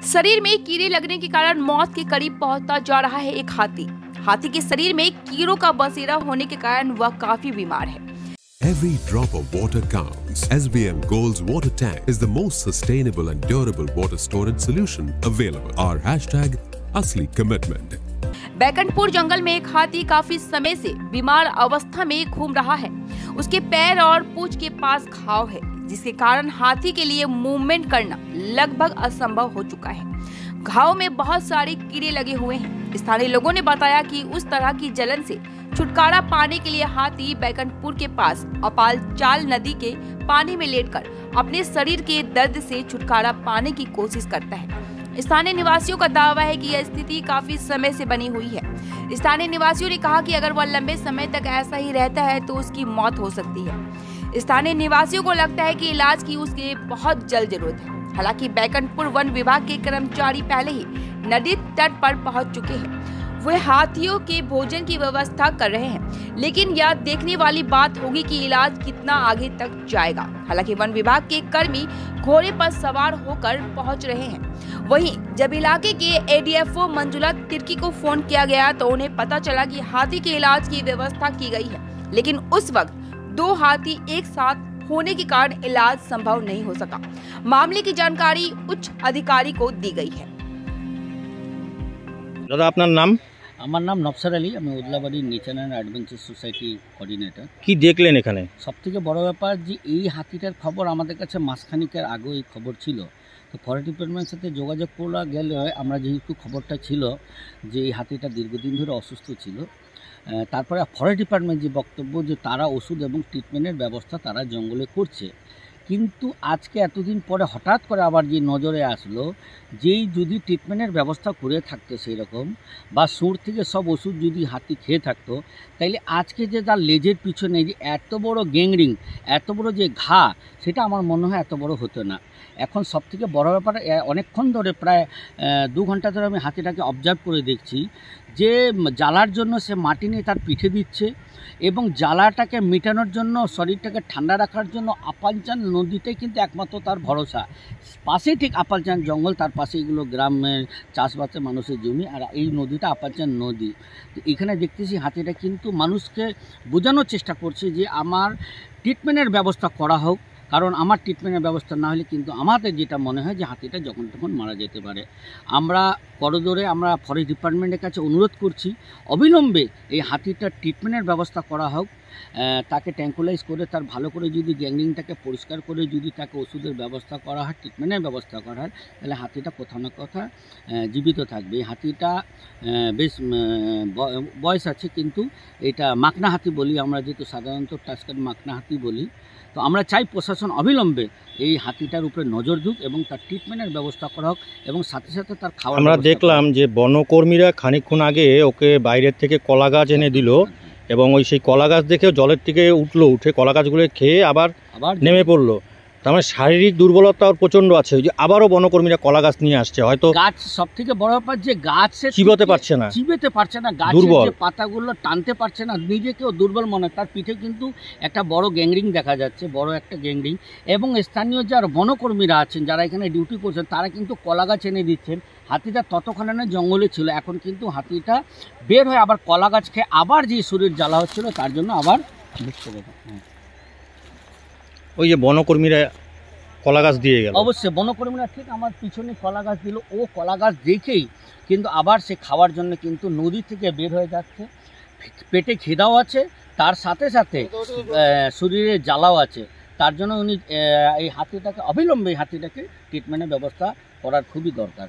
शरीर में कीड़े लगने के कारण मौत के करीब पहुंचता जा रहा है एक हाथी। हाथी के शरीर में कीड़ों का बसेरा होने के कारण वह काफी बीमार है। Every drop of water counts. SBM Gold's water tank is the most sustainable and durable water storage solution available. Our hashtag असली commitment. बैकुंठपुर जंगल में एक हाथी काफी समय से बीमार अवस्था में घूम रहा है। उसके पैर और पूंछ के पास घाव है, जिसके कारण हाथी के लिए मूवमेंट करना लगभग असंभव हो चुका है। घाव में बहुत सारे कीड़े लगे हुए हैं। स्थानीय लोगों ने बताया कि उस तरह की जलन से छुटकारा पाने के लिए हाथी बैकुंठपुर के पास अपालचाल नदी के पानी में लेटकर अपने शरीर के दर्द से छुटकारा पाने की कोशिश करता है। स्थानीय निवासियों का दावा है कि यह स्थिति काफी समय से बनी हुई है। स्थानीय निवासियों ने कहा कि अगर वह लंबे समय तक ऐसा ही रहता है तो उसकी मौत हो सकती है। स्थानीय निवासियों को लगता है कि इलाज की उसके बहुत जल्द जरूरत है। हालांकि बैकुंठपुर वन विभाग के कर्मचारी पहले ही नदी तट पर पहुंच चुके हैं। वे हाथियों के भोजन की व्यवस्था कर रहे हैं, लेकिन यह देखने वाली बात होगी कि इलाज कितना आगे तक जाएगा। हालांकि वन विभाग के कर्मी घोड़े पर सवार होकर पहुंच रहे हैं। वहीं जब इलाके के एडीएफओ मंजुला तिर्की को फोन किया गया तो उन्हें पता चला कि हाथी के इलाज की व्यवस्था की गई है, लेकिन उस वक्त 2 हाथी एक साथ होने के कारण इलाज संभव नहीं हो सका। मामले की जानकारी उच्च अधिकारी को दी गई है। दादा आपनार नाम? আমার নাম নফসার আলী, আমি Udlabari nature and adventure society coordinator. কি দেখলেন এখানে? সবথেকে বড় ব্যাপার যে এই হাতিটার খবর আমাদের কাছে মাসখানিকের আগে এই খবর ছিল। তো ফরেস্ট ডিপার্টমেন্টের সাথে যোগাযোগ করা গেলে আমরা যেহেতু খবরটা ছিল যে এই হাতিটা দীর্ঘদিন ধরে অসুস্থ ছিল, তারপরে ফরেস্ট ডিপার্টমেন্ট যে বক্তব্য যে তারা ওষুধ এবং ট্রিটমেন্টের ব্যবস্থা তারা জঙ্গলে করছে, কিন্তু আজকে এতদিন পরে হঠাৎ করে আবার যে নজরে আসলো যেই যদি ট্রিটমেন্টের ব্যবস্থা করে থাকতো সেই রকম বা সুর থেকে সব ওষুধ যদি হাতি খেয়ে থাকতো, তাইলে আজকে যে তার লেজের পিছনে যে এত বড় গ্যাংরিং, এত বড় যে ঘা, সেটা আমার মনে হয় এত বড় হতো না। এখন সবথেকে বড় ব্যাপার, অনেকক্ষণ ধরে প্রায় 2 ঘন্টা ধরে আমি হাতিটাকে অবজার্ভ করে দেখছি যে জ্বালার জন্য সে মাটি নিয়ে তার পিঠে দিচ্ছে এবং জ্বালাটাকে মেটানোর জন্য, শরীরটাকে ঠান্ডা রাখার জন্য আপালচান নদীটাই কিন্তু একমাত্র তার ভরসা। পাশেই ঠিক আপালচান জঙ্গল, তার পাশে এগুলো গ্রামের চাষবাসের মানুষের জমি, আর এই নদীটা আপালচান নদী। তো এখানে দেখতেছি হাতিটা কিন্তু মানুষকে বোঝানোর চেষ্টা করছে যে আমার ট্রিটমেন্টের ব্যবস্থা করা হোক, কারণ আমার ট্রিটমেন্টের ব্যবস্থা না হলে কিন্তু আমাদের যেটা মনে হয় যে হাতিটা যখন তখন মারা যেতে পারে। আমরা করজোরে আমরা ফরেস্ট ডিপার্টমেন্টের কাছে অনুরোধ করছি অবিলম্বে এই হাতিটার ট্রিটমেন্টের ব্যবস্থা করা হোক। তাকে ট্যাঙ্কুলাইজ করে তার ভালো করে যদি গ্যাংরিংটাকে পরিষ্কার করে যদি তাকে ওষুধের ব্যবস্থা করা হয়, ট্রিটমেন্টের ব্যবস্থা করা হয়, তাহলে হাতিটা কোথাও না কোথাও জীবিত থাকবে। এই হাতিটা বেশ বয়স আছে, কিন্তু এটা মাকনা হাতি বলি আমরা, যেহেতু সাধারণত টাস্কার মাকনা হাতি বলি। তো আমরা চাই প্রশাসন অবিলম্বে এই হাতিটার উপরে নজর দিক এবং তার ট্রিটমেন্টের ব্যবস্থা করা হোক এবং সাথে সাথে তার খাওয়া। আমরা দেখলাম যে বনকর্মীরা খানিকক্ষণ আগে ওকে বাইরের থেকে কলা গাছ এনে দিল এবং ওই সেই কলা গাছ দেখে জলের থেকে উঠে কলা গাছগুলো খেয়ে আবার নেমে পড়লো। তার মানে শারীরিক দুর্বলতা ওর প্রচণ্ড আছে। ওই যে আবারও বনকর্মীরা কলা গাছ নিয়ে আসছে, হয়তো গাছ সব থেকে বড় ব্যাপার যে গাছ চিবোতে পারছে না, গাছের যে পাতাগুলো টানতে পারছে না, নিজেকেও দুর্বল মনে হয়। তার পিঠে কিন্তু একটা বড় গ্যাংরিং দেখা যাচ্ছে, বড় একটা গ্যাংরিং। এবং স্থানীয় যারা বনকর্মীরা আছেন, যারা এখানে ডিউটি করছেন, তারা কিন্তু কলা গাছ এনে দিচ্ছেন। হাতিটা ততক্ষণে জঙ্গলে ছিল, এখন কিন্তু হাতিটা বের হয়ে আবার কলা গাছ খেয়ে আবার যে শরীর জ্বালা হচ্ছিল তার জন্য আবার বুঝতে পারে। ওই যে বনকর্মীরা কলা গাছ দিয়ে গেল, অবশ্যই বনকর্মীরা ঠিক আমার পিছনে কলা গাছ দিল, ও কলা গাছ দেখেই কিন্তু আবার সে খাওয়ার জন্য কিন্তু নদী থেকে বের হয়ে যাচ্ছে। পেটে খিদাও আছে, তার সাথে সাথে শরীরে জ্বালাও আছে। তার জন্য উনি এই হাতিটাকে অবিলম্বে ট্রিটমেন্টের ব্যবস্থা করার খুবই দরকার।